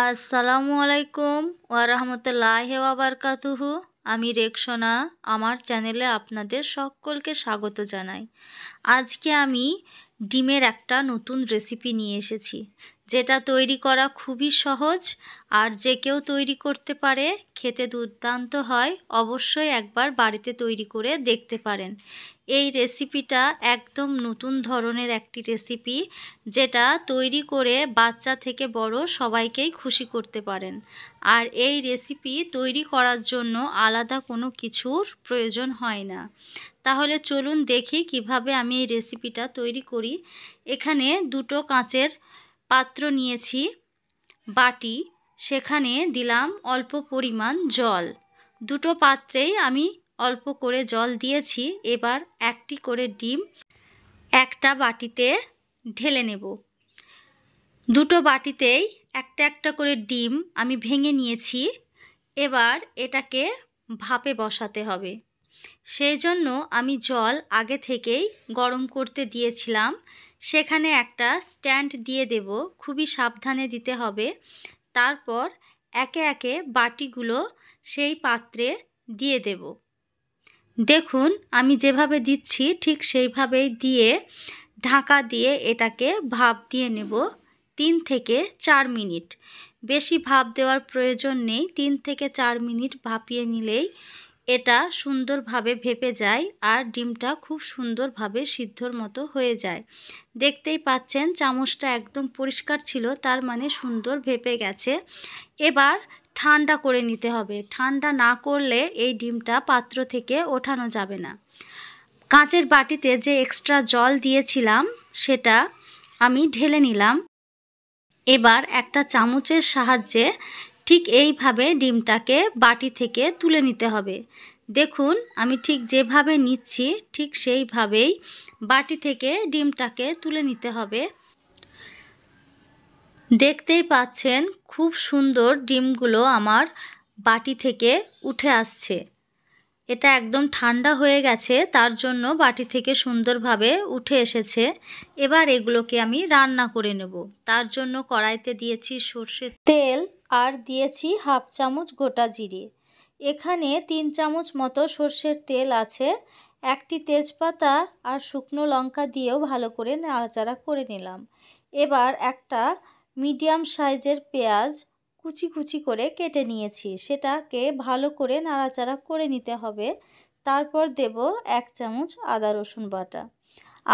আসসালামু আলাইকুম ওয়া রাহমাতুল্লাহি ওয়া বারাকাতুহু। আমি রেকসনা আমার চ্যানেলে আপনাদের সকলকে স্বাগত জানাই। আজকে আমি ডিমের একটা নতুন রেসিপি নিয়ে এসেছি, যেটা তৈরি করা খুবই সহজ আর যে কেউ তৈরি করতে পারে। খেতে দুর্দান্ত হয়। অবশ্যই একবার বাড়িতে তৈরি করে দেখতে পারেন। এই রেসিপিটা একদম নতুন ধরনের একটি রেসিপি, যেটা তৈরি করে বাচ্চা থেকে বড় সবাইকেই খুশি করতে পারেন। আর এই রেসিপি তৈরি করার জন্য আলাদা কোনো কিছুর প্রয়োজন হয় না। তাহলে চলুন দেখি কিভাবে আমি এই রেসিপিটা তৈরি করি। এখানে দুটো কাঁচের পাত্র নিয়েছি, বাটি, সেখানে দিলাম অল্প পরিমাণ জল। দুটো পাত্রেই আমি অল্প করে জল দিয়েছি। এবার একটি করে ডিম একটা বাটিতে ঢেলে নেব। দুটো বাটিতেই একটা একটা করে ডিম আমি ভেঙে নিয়েছি। এবার এটাকে ভাপে বসাতে হবে। সেই জন্য আমি জল আগে থেকেই গরম করতে দিয়েছিলাম। সেখানে একটা স্ট্যান্ড দিয়ে দেব, খুবই সাবধানে দিতে হবে। তারপর একে একে বাটিগুলো সেই পাত্রে দিয়ে দেব। দেখুন আমি যেভাবে দিচ্ছি ঠিক সেইভাবেই দিয়ে ঢাকা দিয়ে এটাকে ভাপ দিয়ে নেব 3 থেকে 4 মিনিট। বেশি ভাপ দেওয়ার প্রয়োজন নেই, 3 থেকে 4 মিনিট ভাপিয়ে নিলেই এটা সুন্দরভাবে ভেপে যায় আর ডিমটা খুব সুন্দরভাবে সিদ্ধর মতো হয়ে যায়। দেখতেই পাচ্ছেন চামচটা একদম পরিষ্কার ছিল, তার মানে সুন্দর ভেপে গেছে। এবার ঠান্ডা করে নিতে হবে। ঠান্ডা না করলে এই ডিমটা পাত্র থেকে ওঠানো যাবে না। কাঁচের বাটিতে যে এক্সট্রা জল দিয়েছিলাম সেটা আমি ঢেলে নিলাম। এবার একটা চামচের সাহায্যে ঠিক এইভাবে ডিমটাকে বাটি থেকে তুলে নিতে হবে। দেখুন আমি ঠিক যেভাবে নিচ্ছি ঠিক সেইভাবেই বাটি থেকে ডিমটাকে তুলে নিতে হবে। দেখতেই পাচ্ছেন খুব সুন্দর ডিমগুলো আমার বাটি থেকে উঠে আসছে। এটা একদম ঠান্ডা হয়ে গেছে, তার জন্য বাটি থেকে সুন্দরভাবে উঠে এসেছে। এবার এগুলোকে আমি রান্না করে নেব। তার জন্য কড়াইতে দিয়েছি সর্ষের তেল আর দিয়েছি হাফ চামচ গোটা জিরে। এখানে 3 চামচ মতো সর্ষের তেল আছে। একটি তেজপাতা আর শুকনো লঙ্কা দিয়েও ভালো করে নাড়াচাড়া করে নিলাম। এবার একটা মিডিয়াম সাইজের পেঁয়াজ কুচি কুচি করে কেটে নিয়েছি, সেটাকে ভালো করে নাড়াচাড়া করে নিতে হবে। তারপর দেব 1 চামচ আদা রসুন বাটা।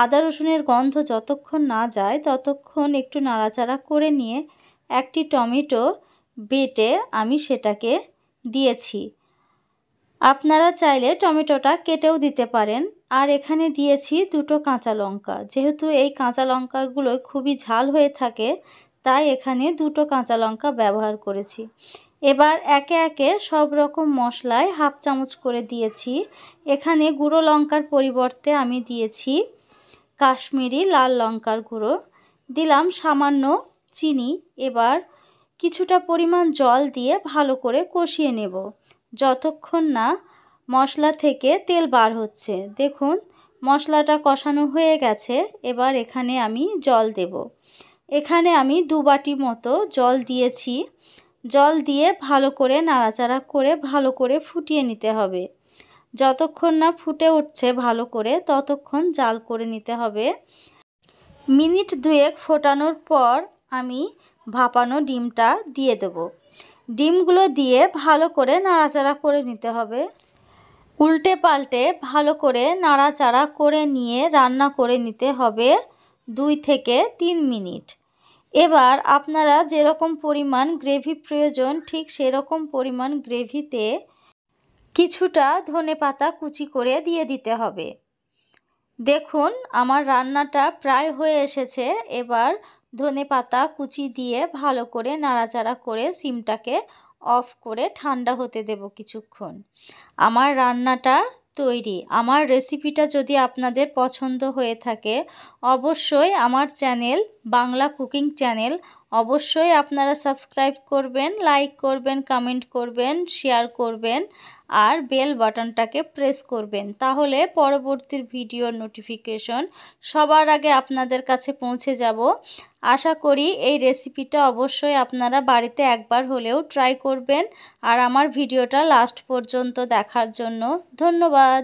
আদা রসুনের গন্ধ যতক্ষণ না যায় ততক্ষণ একটু নাড়াচাড়া করে নিয়ে একটি টমেটো বেটে আমি সেটাকে দিয়েছি। আপনারা চাইলে টমেটোটা কেটেও দিতে পারেন। আর এখানে দিয়েছি দুটো কাঁচা লঙ্কা। যেহেতু এই কাঁচা লঙ্কাগুলো খুবই ঝাল হয়ে থাকে, তাই এখানে দুটো কাঁচা লঙ্কা ব্যবহার করেছি। এবার একে একে সব রকম মশলায় হাফ চামচ করে দিয়েছি। এখানে গুঁড়ো লঙ্কার পরিবর্তে আমি দিয়েছি কাশ্মীরি লাল লঙ্কার গুঁড়ো। দিলাম সামান্য চিনি। এবার কিছুটা পরিমাণ জল দিয়ে ভালো করে কষিয়ে নেব যতক্ষণ না মশলা থেকে তেল বার হচ্ছে। দেখুন মশলাটা কষানো হয়ে গেছে। এবার এখানে আমি জল দেব। এখানে আমি 2 বাটি মতো জল দিয়েছি। জল দিয়ে ভালো করে নাড়াচাড়া করে ভালো করে ফুটিয়ে নিতে হবে। যতক্ষণ না ফুটে উঠছে ভালো করে ততক্ষণ জাল করে নিতে হবে। মিনিট 2 ফোটানোর পর আমি ভাপানো ডিমটা দিয়ে দেব। ডিমগুলো দিয়ে ভালো করে নাড়াচাড়া করে নিতে হবে। উল্টে পাল্টে ভালো করে নাড়াচাড়া করে নিয়ে রান্না করে নিতে হবে 2 থেকে 3 মিনিট। এবার আপনারা যেরকম পরিমাণ গ্রেভি প্রয়োজন ঠিক সেরকম পরিমাণ গ্রেভিতে কিছুটা ধনেপাতা কুচি করে দিয়ে দিতে হবে। দেখুন আমার রান্নাটা প্রায় হয়ে এসেছে। এবার ধনেপাতা কুচি দিয়ে ভালো করে নাড়াচাড়া করে সিমটাকে অফ করে ঠান্ডা হতে দেব কিছুক্ষণ। আমার রান্নাটা তৈরি। আমার রেসিপিটা যদি আপনাদের পছন্দ হয়ে থাকে অবশ্যই আমার চ্যানেল বাংলা কুকিং চ্যানেল অবশ্যই আপনারা সাবস্ক্রাইব করবেন, লাইক করবেন, কমেন্ট করবেন, শেয়ার করবেন। আর বেল বাটনটাকে প্রেস করবেন, তাহলে পরবর্তী ভিডিওর নোটিফিকেশন সবার আগে আপনাদের কাছে পৌঁছে যাব। আশা করি এই রেসিপিটা অবশ্যই আপনারা বাড়িতে একবার হলেও ট্রাই করবেন। আর আমার ভিডিওটা লাস্ট পর্যন্ত দেখার জন্য ধন্যবাদ।